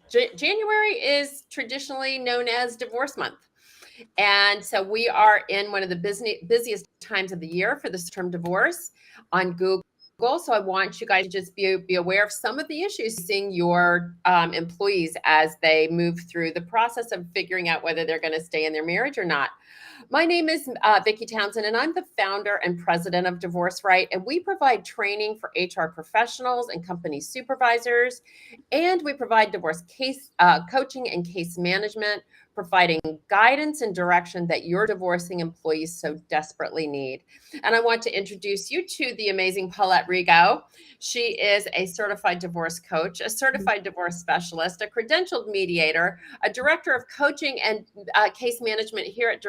January is traditionally known as Divorce Month. And so we are in one of the busiest times of the year for this term divorce on Google. So I want you guys to just be aware of some of the issues facing your employees as they move through the process of figuring out whether they're going to stay in their marriage or not. My name is Vicki Townsend, and I'm the founder and president of Divorce Right. And we provide training for HR professionals and company supervisors, and we provide divorce case coaching and case management, providing guidance and direction that your divorcing employees so desperately need. And I want to introduce you to the amazing Paulette Rigo. She is a certified divorce coach, a certified divorce specialist, a credentialed mediator, a director of coaching and case management here at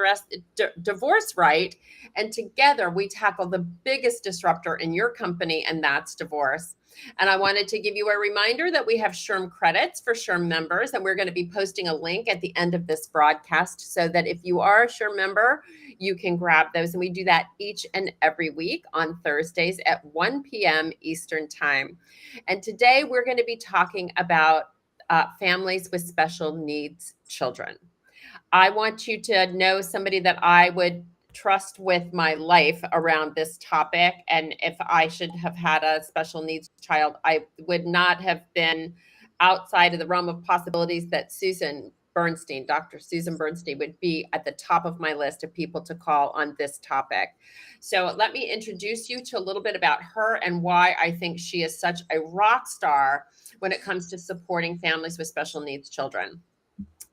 Divorce Right. And together we tackle the biggest disruptor in your company, and that's divorce. And I wanted to give you a reminder that we have SHRM credits for SHRM members, and we're going to be posting a link at the end of this broadcast so that if you are a SHRM member, you can grab those. And we do that each and every week on Thursdays at 1 p.m. Eastern Time. And today we're going to be talking about families with special needs children. I want you to know somebody that I would trust with my life around this topic. And if I should have had a special needs child, I would not have been outside of the realm of possibilities that Susan Bernstein, Dr. Susan Bernstein, would be at the top of my list of people to call on this topic. So let me introduce you to a little bit about her and why I think she is such a rock star when it comes to supporting families with special needs children.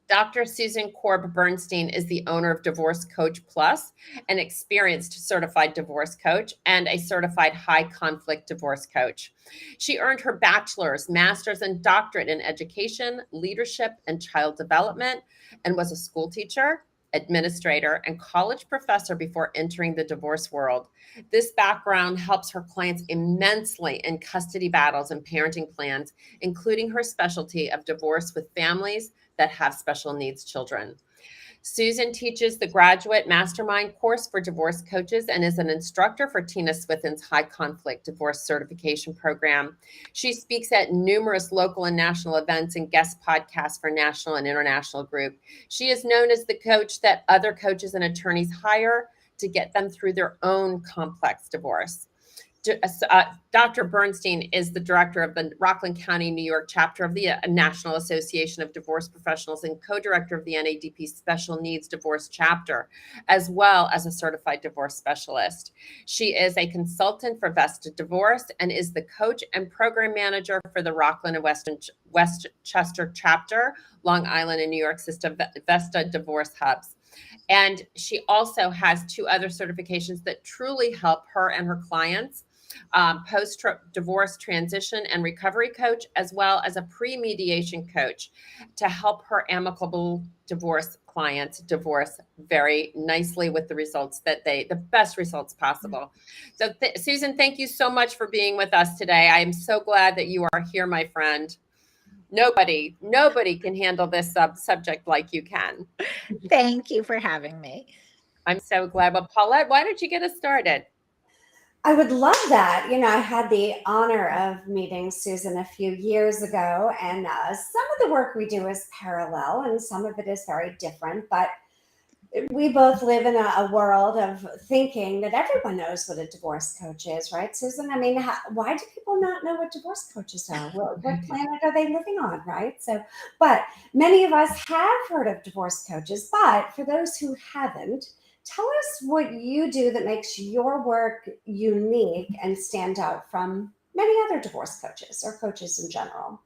Dr. Susan Korb Bernstein is the owner of Divorce Coach Plus, an experienced certified divorce coach and a certified high conflict divorce coach. She earned her bachelor's, master's, and doctorate in education, leadership, and child development, and was a school teacher, administrator, and college professor before entering the divorce world. This background helps her clients immensely in custody battles and parenting plans, including her specialty of divorce with families that have special needs children. Susan teaches the Graduate Mastermind course for divorce coaches and is an instructor for Tina Swithin's High Conflict Divorce Certification Program. She speaks at numerous local and national events and guest podcasts for national and international group. She is known as the coach that other coaches and attorneys hire to get them through their own complex divorce. Dr. Bernstein is the director of the Rockland County, New York chapter of the National Association of Divorce Professionals and co-director of the NADP Special Needs Divorce chapter, as well as a certified divorce specialist. She is a consultant for Vesta Divorce and is the coach and program manager for the Rockland and Westchester chapter, Long Island and New York system Vesta Divorce Hubs. And she also has 2 other certifications that truly help her and her clients. Post-divorce transition and recovery coach, as well as a pre-mediation coach to help her amicable divorce clients divorce very nicely with the results the best results possible. So Susan, thank you so much for being with us today. I am so glad that you are here, my friend. Nobody can handle this subject like you can. Thank you for having me. I'm so glad. Well, Paulette, why don't you get us started? I would love that. I had the honor of meeting Susan a few years ago, and some of the work we do is parallel and some of it is very different, but we both live in a world of thinking that everyone knows what a divorce coach is, right, Susan? I mean, why do people not know what divorce coaches are? What planet are they living on, right? But many of us have heard of divorce coaches, but for those who haven't, tell us what you do that makes your work unique and stand out from many other divorce coaches or coaches in general.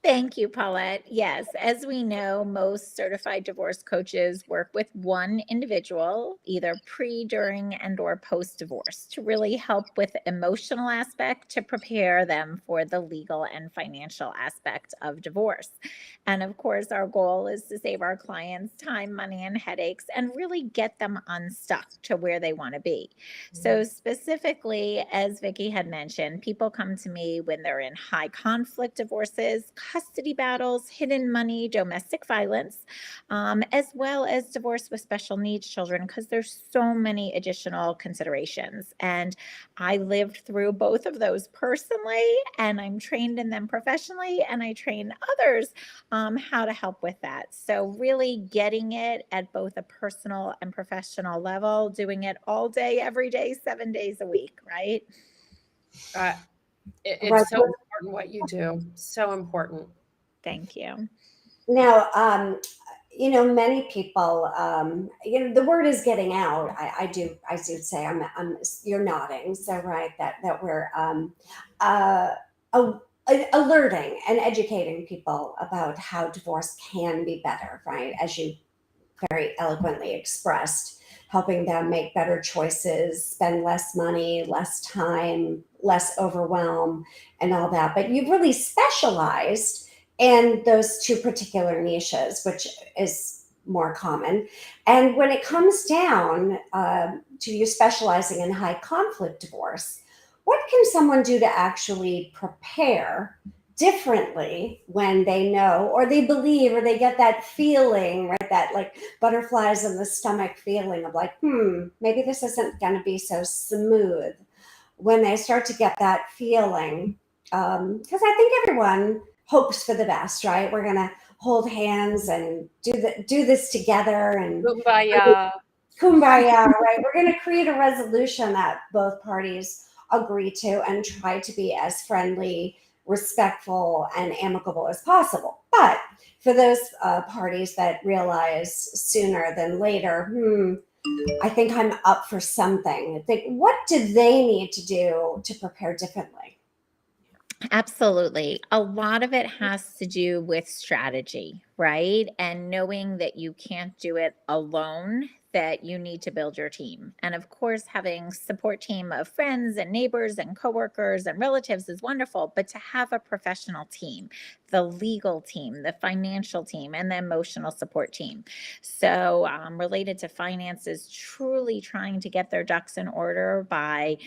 Thank you, Paulette. Yes, as we know, most certified divorce coaches work with one individual, either pre, during, and or post-divorce, to really help with the emotional aspect to prepare them for the legal and financial aspect of divorce. And of course, our goal is to save our clients time, money, and headaches and really get them unstuck to where they want to be. So specifically, as Vicki had mentioned, people come to me when they're in high conflict divorces, custody battles, hidden money, domestic violence, as well as divorce with special needs children, because there's so many additional considerations. And I lived through both of those personally, and I'm trained in them professionally, and I train others how to help with that. So really getting it at both a personal and professional level, doing it all day, every day, 7 days a week, right? Uh, Right. it's so important what you do. So important. Thank you. Now, many people, the word is getting out. I do say, you're nodding. So, right, that we're, uh, a- alerting and educating people about how divorce can be better, right? As you very eloquently expressed, helping them make better choices, spend less money, less time, less overwhelm, and all that. But you've really specialized in those two particular niches, which is more common. And when it comes down to you specializing in high conflict divorce, what can someone do to actually prepare differently when they know or they believe or they get that feeling, right? That like butterflies in the stomach feeling of like, maybe this isn't going to be so smooth when they start to get that feeling. Because I think everyone hopes for the best, right? We're going to hold hands and do this together and Kumbaya. kumbaya, right? We're going to create a resolution that both parties agree to and try to be as friendly, respectful, and amicable as possible. But for those parties that realize sooner than later, I think I'm up for something. I think, what do they need to do to prepare differently? Absolutely. A lot of it has to do with strategy, right? And knowing that you can't do it alone, that you need to build your team. And of course, having support team of friends and neighbors and coworkers and relatives is wonderful, but to have a professional team, the legal team, the financial team, and the emotional support team. So related to finances, truly trying to get their ducks in order by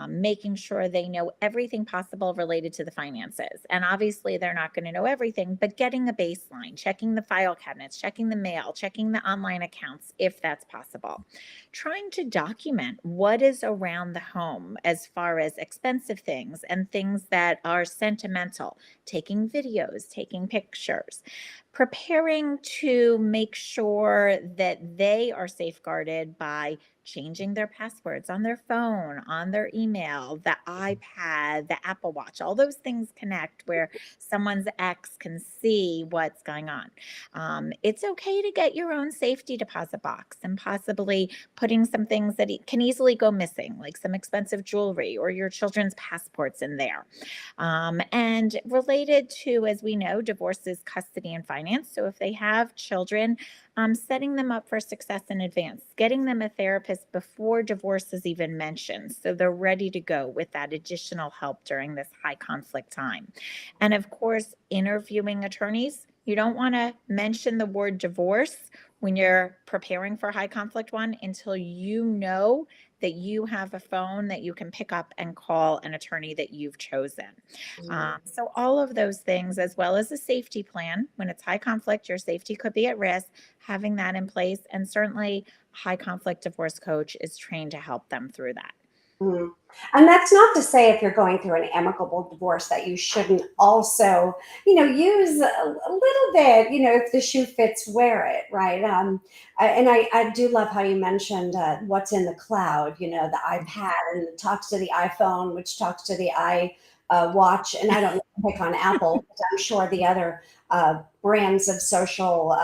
making sure they know everything possible related to the finances. And obviously, they're not going to know everything, but getting a baseline, checking the file cabinets, checking the mail, checking the online accounts, if that's possible. Trying to document what is around the home as far as expensive things and things that are sentimental, taking videos, taking pictures. Preparing to make sure that they are safeguarded by changing their passwords on their phone, on their email, the iPad, the Apple Watch, all those things connect where someone's ex can see what's going on. It's okay to get your own safety deposit box and possibly putting some things that can easily go missing, like some expensive jewelry or your children's passports in there. And related to, as we know, divorce is custody and finance. So if they have children, setting them up for success in advance, getting them a therapist before divorce is even mentioned. So they're ready to go with that additional help during this high conflict time. And of course, interviewing attorneys. You don't want to mention the word divorce when you're preparing for high conflict one until you know that you have a phone that you can pick up and call an attorney that you've chosen. So all of those things, as well as a safety plan. When it's high conflict, your safety could be at risk, having that in place. And certainly high conflict divorce coach is trained to help them through that. Mm. And that's not to say if you're going through an amicable divorce that you shouldn't also, use a little bit, if the shoe fits, wear it, right? And I do love how you mentioned what's in the cloud, the iPad and it talks to the iPhone, which talks to the watch. And I don't pick on Apple, but I'm sure the other brands of social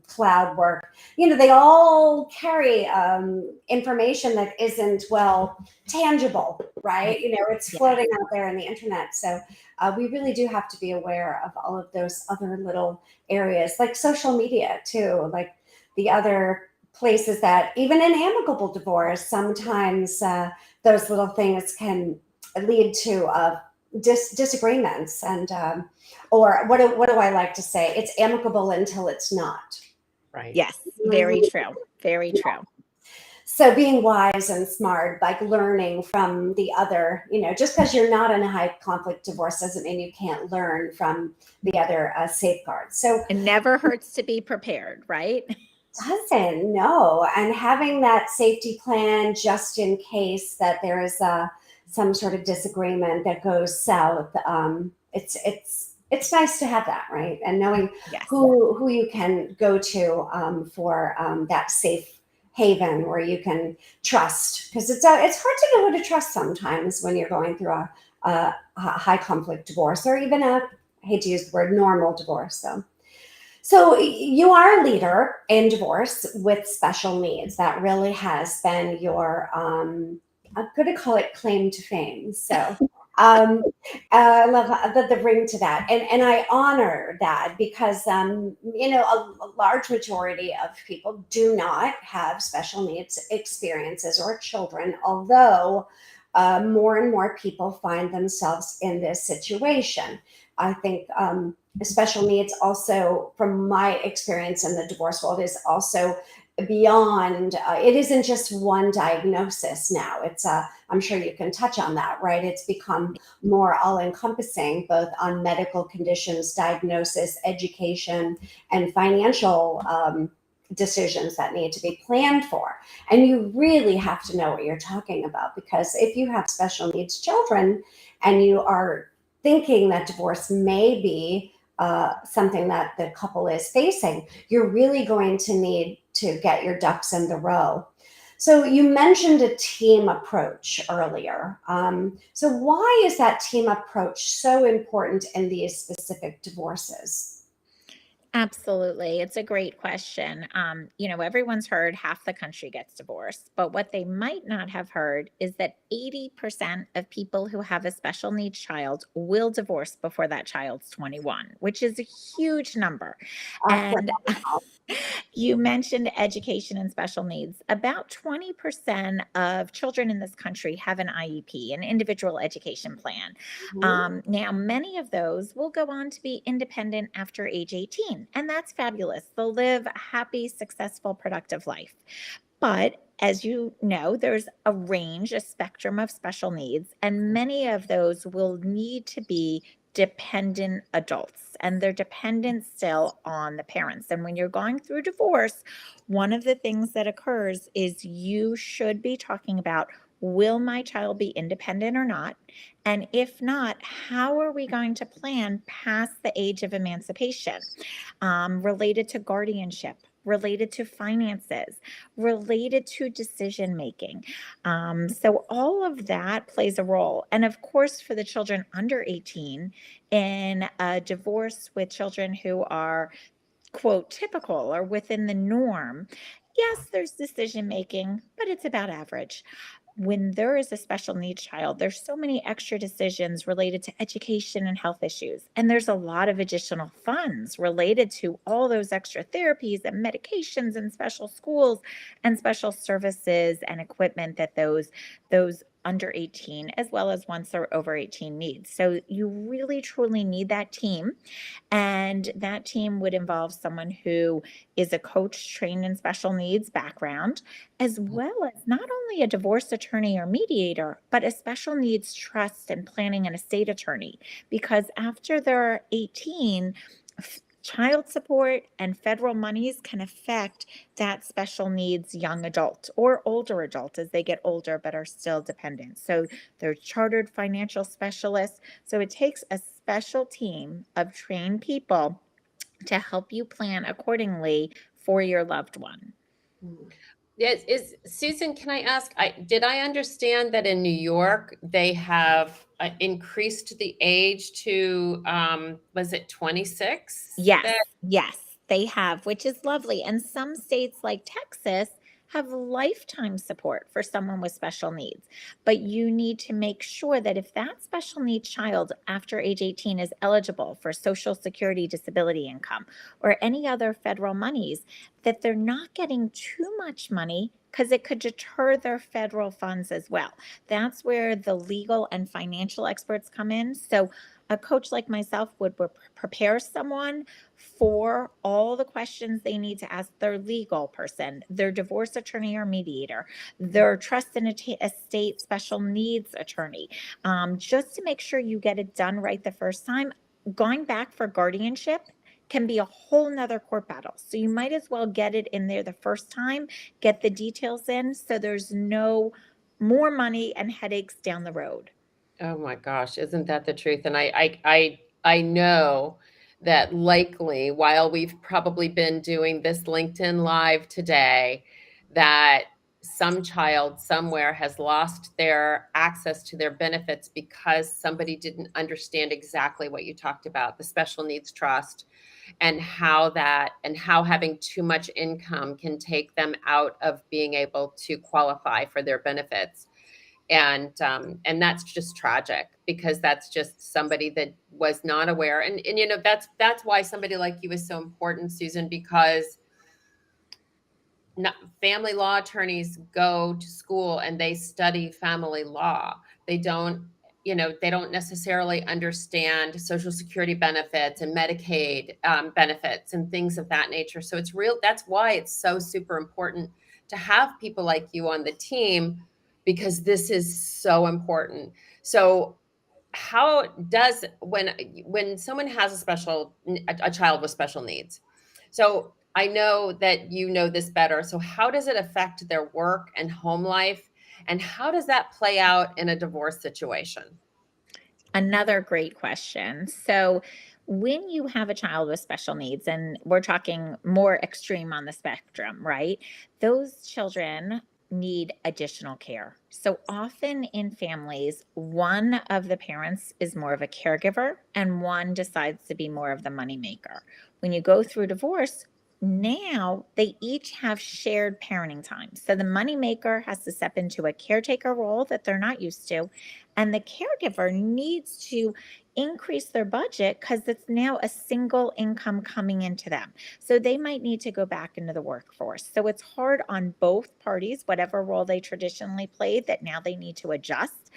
cloud work, they all carry information that isn't, tangible, right? It's floating out there in the internet. So we really do have to be aware of all of those other little areas, like social media too, like the other places that even in amicable divorce, sometimes those little things can lead to disagreements and or what do I like to say? It's amicable until it's not. Right. Yes, very true. Very true. So being wise and smart, like learning from the other, just because you're not in a high conflict divorce doesn't mean you can't learn from the other safeguards. So It never hurts to be prepared, right? doesn't no, and having that safety plan just in case that there is some sort of disagreement that goes south. It's nice to have that, right? And knowing Yes. who you can go to for that safe haven where you can trust, because it's hard to know who to trust sometimes when you're going through a high conflict divorce, or even I hate to use the word normal divorce. So you are a leader in divorce with special needs. That really has been your, I'm going to call it claim to fame. So I love the ring to that. And I honor that because, a large majority of people do not have special needs experiences or children, although more and more people find themselves in this situation. I think special needs also, from my experience in the divorce world, is also beyond, it isn't just one diagnosis now. It's, I'm sure you can touch on that, right? It's become more all encompassing, both on medical conditions, diagnosis, education, and financial decisions that need to be planned for. And you really have to know what you're talking about, because if you have special needs children and you are thinking that divorce may be something that the couple is facing, you're really going to need to get your ducks in the row. So you mentioned a team approach earlier. So why is that team approach so important in these specific divorces? Absolutely. It's a great question. Everyone's heard half the country gets divorced, but what they might not have heard is that 80% of people who have a special needs child will divorce before that child's 21, which is a huge number. And you mentioned education and special needs. About 20% of children in this country have an IEP, an individual education plan. Now, many of those will go on to be independent after age 18, and that's fabulous. They'll live a happy, successful, productive life. But as you know, there's a range, a spectrum of special needs, and many of those will need to be dependent adults, and they're dependent still on the parents. And when you're going through divorce, one of the things that occurs is you should be talking about, will my child be independent or not? And if not, how are we going to plan past the age of emancipation, related to guardianship, related to finances, related to decision making? So all of that plays a role. And of course, for the children under 18, in a divorce with children who are, quote, typical or within the norm, yes, there's decision making, but it's about average. When there is a special needs child, there's so many extra decisions related to education and health issues. And there's a lot of additional funds related to all those extra therapies and medications and special schools and special services and equipment that those under 18, as well as once they're over 18, needs. So you really truly need that team. And that team would involve someone who is a coach trained in special needs background, as well as not only a divorce attorney or mediator, but a special needs trust and planning and estate attorney. Because after they're 18, child support and federal monies can affect that special needs young adult or older adult as they get older but are still dependent. So they're chartered financial specialists. So it takes a special team of trained people to help you plan accordingly for your loved one. Yes, Susan, can I ask, did I understand that in New York, they have increased the age to, was it 26? Yes, they have, which is lovely. And some states like Texas have lifetime support for someone with special needs. But you need to make sure that if that special needs child after age 18 is eligible for Social Security disability income or any other federal monies, that they're not getting too much money because it could deter their federal funds as well. That's where the legal and financial experts come in. So a coach like myself would prepare someone for all the questions they need to ask their legal person, their divorce attorney or mediator, their trust and estate special needs attorney, just to make sure you get it done right the first time. Going back for guardianship can be a whole nother court battle. So you might as well get it in there the first time, get the details in, so there's no more money and headaches down the road. Oh my gosh, isn't that the truth? And I know that likely while we've probably been doing this LinkedIn Live today, that some child somewhere has lost their access to their benefits because somebody didn't understand exactly what you talked about, the special needs trust, and how having too much income can take them out of being able to qualify for their benefits. And that's just tragic, because that's just somebody that was not aware. And that's why somebody like you is so important, Susan, because family law attorneys go to school and they study family law. They don't necessarily understand Social Security benefits and Medicaid benefits and things of that nature. So that's why it's so super important to have people like you on the team, because this is so important. So how does, when someone has a child with special needs, so I know that you know this better. So how does it affect their work and home life? And how does that play out in a divorce situation? Another great question. So when you have a child with special needs, and we're talking more extreme on the spectrum, right? Those children need additional care. So often in families, one of the parents is more of a caregiver and one decides to be more of the moneymaker. When you go through divorce, now they each have shared parenting time. So the moneymaker has to step into a caretaker role that they're not used to, and the caregiver needs to increase their budget because it's now a single income coming into them. So they might need to go back into the workforce. So it's hard on both parties, whatever role they traditionally played, that now they need to adjust.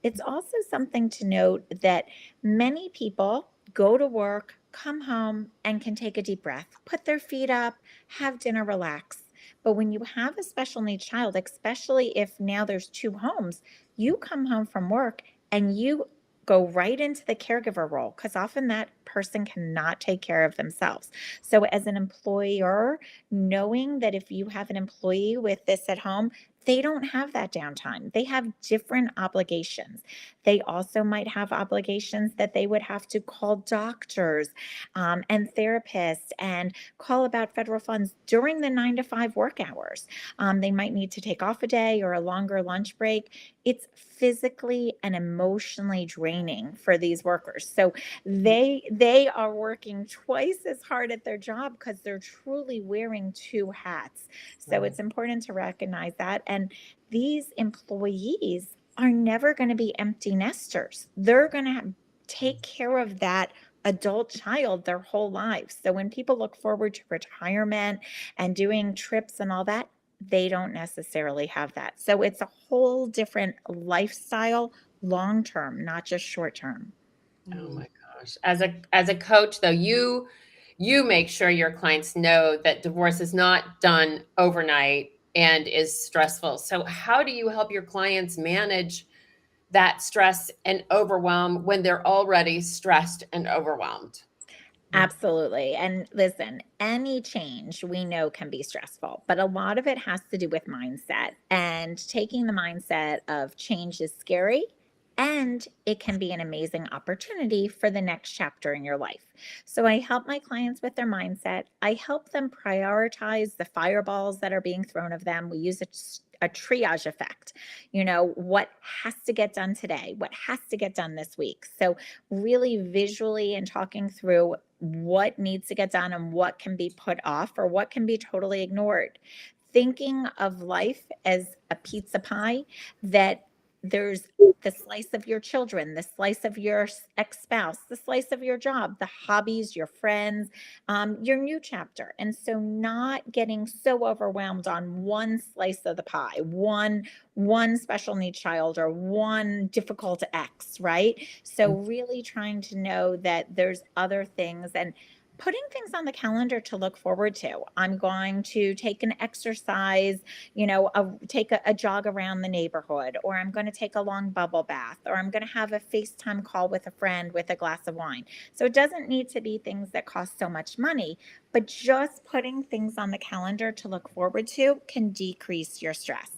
It's also something to note that many people go to work, come home, and can take a deep breath, put their feet up, have dinner, relax. But when you have a special needs child, especially if now there's two homes, you come home from work and you go right into the caregiver role, because often that person cannot take care of themselves. So as an employer, knowing that if you have an employee with this at home, they don't have that downtime. They have different obligations. They also might have obligations that they would have to call doctors and therapists and call about federal funds during the 9 to 5 work hours. They might need to take off a day or a longer lunch break. It's physically and emotionally draining for these workers. So they are working twice as hard at their job because they're truly wearing two hats. So it's important to recognize that. And these employees are never going to be empty nesters. They're going to take care of that adult child their whole lives. So when people look forward to retirement and doing trips and all that, they don't necessarily have that. So it's a whole different lifestyle, long term, not just short term. Oh my gosh. As a coach though, you make sure your clients know that divorce is not done overnight and is stressful. So how do you help your clients manage that stress and overwhelm when they're already stressed and overwhelmed? Absolutely. And listen, any change we know can be stressful, but a lot of it has to do with mindset, and taking the mindset of change is scary and it can be an amazing opportunity for the next chapter in your life. So I help my clients with their mindset. I help them prioritize the fireballs that are being thrown of them. We use a triage effect. What has to get done today? What has to get done this week? So really visually and talking through what needs to get done and what can be put off or what can be totally ignored. Thinking of life as a pizza pie, that there's the slice of your children, the slice of your ex-spouse, the slice of your job, the hobbies, your friends, your new chapter. And so not getting so overwhelmed on one slice of the pie, one special needs child or one difficult ex, right? So really trying to know that there's other things and putting things on the calendar to look forward to. I'm going to take an exercise, take a jog around the neighborhood, or I'm going to take a long bubble bath, or I'm going to have a FaceTime call with a friend with a glass of wine. So it doesn't need to be things that cost so much money, but just putting things on the calendar to look forward to can decrease your stress.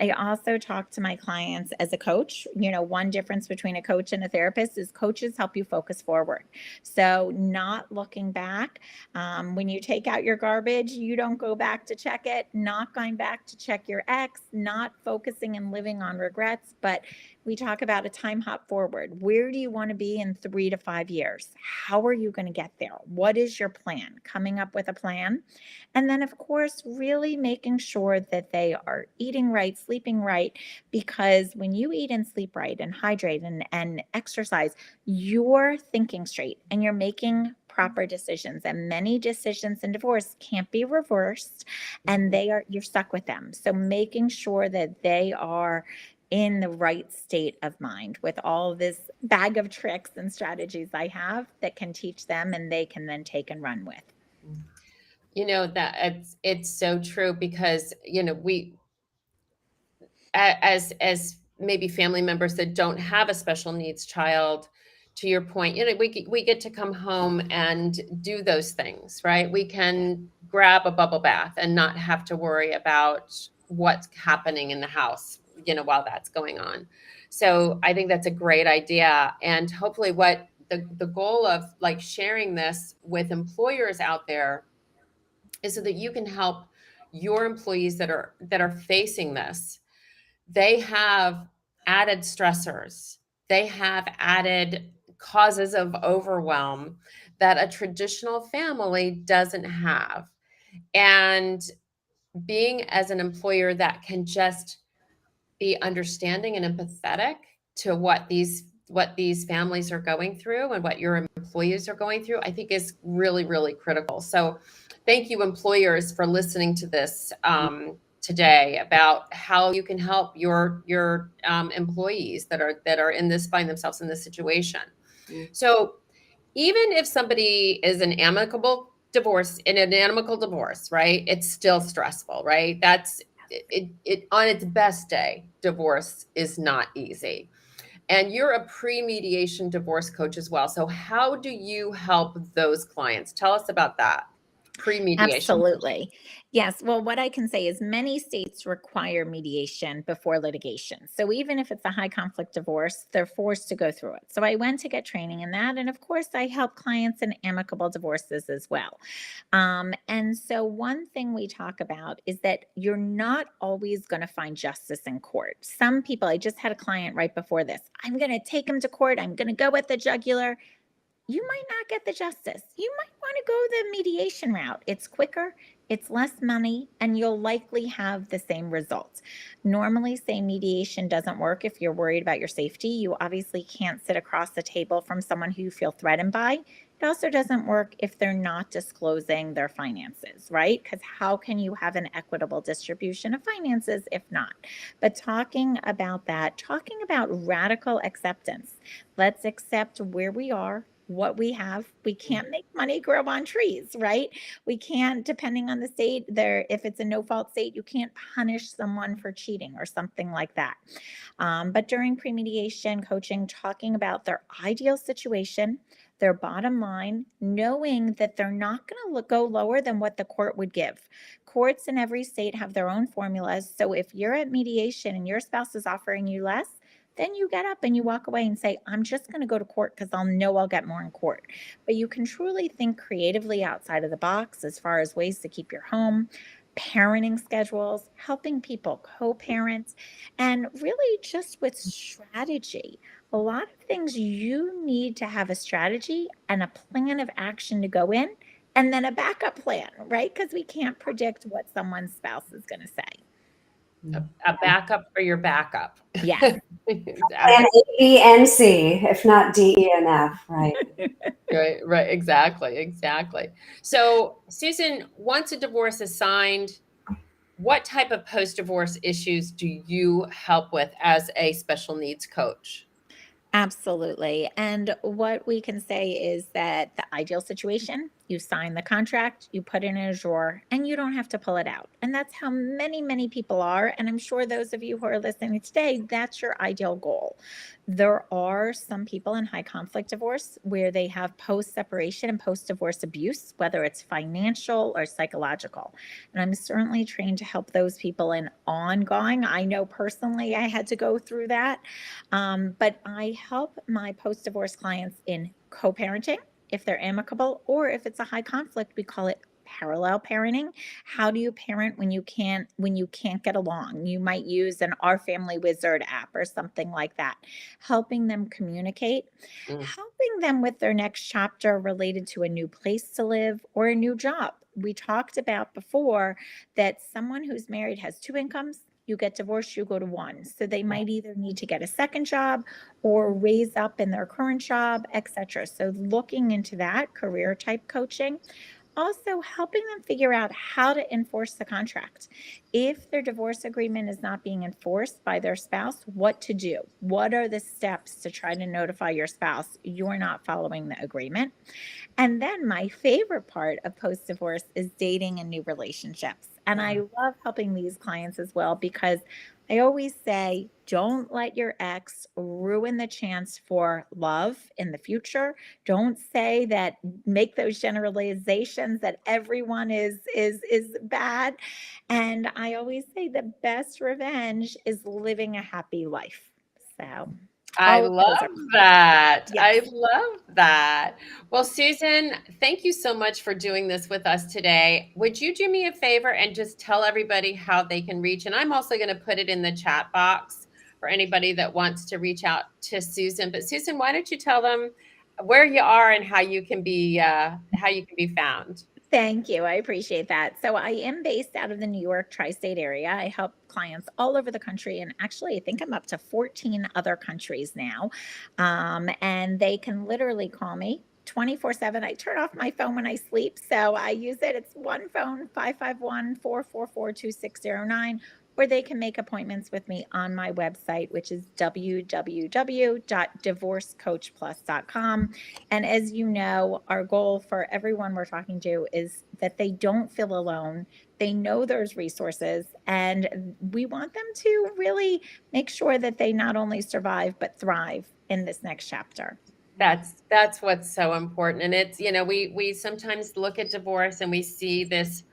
I also talk to my clients as a coach. One difference between a coach and a therapist is coaches help you focus forward. So not looking back. When you take out your garbage, you don't go back to check it, not going back to check your ex, not focusing and living on regrets, but we talk about a time hop forward. Where do you want to be in 3 to 5 years? How are you going to get there? What is your plan? Coming up with a plan. And then, of course, really making sure that they are eating right, sleeping right, because when you eat and sleep right and hydrate and exercise, you're thinking straight and you're making proper decisions. And many decisions in divorce can't be reversed, and you're stuck with them. So making sure that they are in the right state of mind with all this bag of tricks and strategies I have that can teach them and they can then take and run with. That it's so true because, we, as maybe family members that don't have a special needs child, to your point, we get to come home and do those things, right? We can grab a bubble bath and not have to worry about what's happening in the house, while that's going on. So I think that's a great idea. And hopefully what the goal of like sharing this with employers out there is so that you can help your employees that are facing this. They have added stressors. They have added causes of overwhelm that a traditional family doesn't have. And being as an employer that can just be understanding and empathetic to what these families are going through and what your employees are going through, I think is really, really critical. So thank you, employers, for listening to this today about how you can help your employees that find themselves in this situation. So even if somebody is in an amicable divorce, right? It's still stressful, right? That's it on its best day. Divorce is not easy. And you're a pre-mediation divorce coach as well. So how do you help those clients? Tell us about that. Pre-mediation. Absolutely. Yes. Well, what I can say is many states require mediation before litigation. So even if it's a high conflict divorce, they're forced to go through it. So I went to get training in that. And of course, I help clients in amicable divorces as well. And so one thing we talk about is that you're not always going to find justice in court. Some people, I just had a client right before this, I'm going to take him to court. I'm going to go at the jugular. You might not get the justice. You might want to go the mediation route. It's quicker, it's less money, and you'll likely have the same results. Normally, say mediation doesn't work if you're worried about your safety. You obviously can't sit across the table from someone who you feel threatened by. It also doesn't work if they're not disclosing their finances, right? Because how can you have an equitable distribution of finances if not? But talking about that, talking about radical acceptance. Let's accept where we are, what we have. We can't make money grow on trees, right? We can't, depending on the state, if it's a no-fault state, you can't punish someone for cheating or something like that. But during pre-mediation coaching, talking about their ideal situation, their bottom line, knowing that they're not going to go lower than what the court would give. Courts in every state have their own formulas. So if you're at mediation and your spouse is offering you less, then you get up and you walk away and say, I'm just going to go to court because I'll get more in court. But you can truly think creatively outside of the box as far as ways to keep your home, parenting schedules, helping people co-parent, and really just with strategy. A lot of things you need to have a strategy and a plan of action to go in, and then a backup plan, right? Because we can't predict what someone's spouse is going to say. A backup for your backup. Yes. Plan A, B, and C, if not D, E, and F, right? Right, exactly. So, Susan, once a divorce is signed, what type of post-divorce issues do you help with as a special needs coach? Absolutely. And what we can say is that the ideal situation, you sign the contract, you put it in a drawer, and you don't have to pull it out. And that's how many, many people are. And I'm sure those of you who are listening today, that's your ideal goal. There are some people in high conflict divorce where they have post separation and post divorce abuse, whether it's financial or psychological. And I'm certainly trained to help those people in ongoing. I know personally I had to go through that. But I help my post divorce clients in co parenting, if they're amicable, or if it's a high conflict, we call it parallel parenting. How do you parent when you can't get along? You might use an Our Family Wizard app or something like that. Helping them communicate, Mm. helping them with their next chapter related to a new place to live or a new job. We talked about before that someone who's married has two incomes. You get divorced, you go to one. So they might either need to get a second job or raise up in their current job, etc. So looking into that career type coaching, also helping them figure out how to enforce the contract. If their divorce agreement is not being enforced by their spouse, what to do? What are the steps to try to notify your spouse you're not following the agreement? And then my favorite part of post divorce is dating and new relationships. And I love helping these clients as well because I always say, don't let your ex ruin the chance for love in the future. Don't say that, make those generalizations that everyone is bad. And I always say the best revenge is living a happy life. So I all of those love are that. I yes. love that. Well, Susan, thank you so much for doing this with us today. Would you do me a favor and just tell everybody how they can reach? And I'm also going to put it in the chat box for anybody that wants to reach out to Susan. But Susan, why don't you tell them where you are and how you can be found? Thank you. I appreciate that. So I am based out of the New York tri-state area. I help clients all over the country. And actually, I think I'm up to 14 other countries now. And they can literally call me 24/7. I turn off my phone when I sleep. So I use it. It's one phone, 551-444-2609. Or they can make appointments with me on my website, which is www.divorcecoachplus.com. And as you know, our goal for everyone we're talking to is that they don't feel alone. They know there's resources, and we want them to really make sure that they not only survive, but thrive in this next chapter. That's what's so important. And it's, we sometimes look at divorce and we see this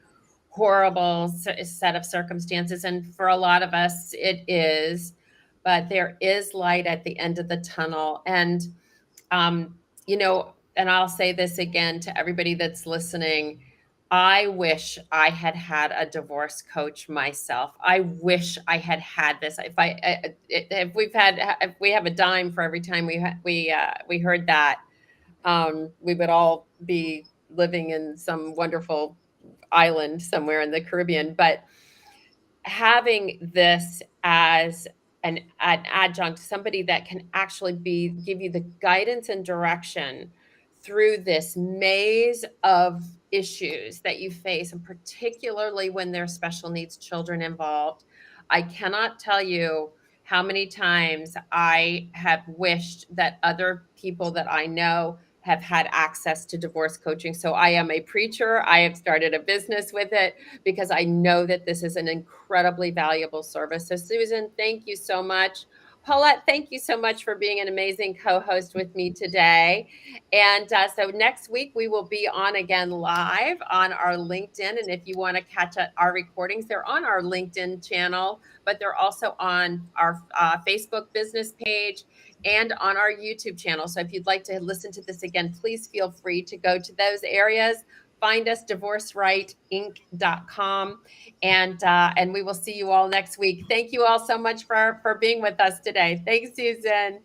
horrible set of circumstances. And for a lot of us, it is, but there is light at the end of the tunnel. And, and I'll say this again to everybody that's listening. I wish I had had a divorce coach myself. I wish I had had this. If we have a dime for every time we heard that, we would all be living in some wonderful island somewhere in the Caribbean. But having this as an adjunct, somebody that can actually give you the guidance and direction through this maze of issues that you face, and particularly when there's special needs children involved. I cannot tell you how many times I have wished that other people that I know have had access to divorce coaching. So I am a preacher. I have started a business with it because I know that this is an incredibly valuable service. So Susan, thank you so much. Paulette, thank you so much for being an amazing co-host with me today. And so next week, we will be on again live on our LinkedIn. And if you want to catch up our recordings, they're on our LinkedIn channel, but they're also on our Facebook business page and on our YouTube channel. So if you'd like to listen to this again, please feel free to go to those areas. Find us, divorcerightinc.com, and we will see you all next week. Thank you all so much for being with us today. Thanks, Susan.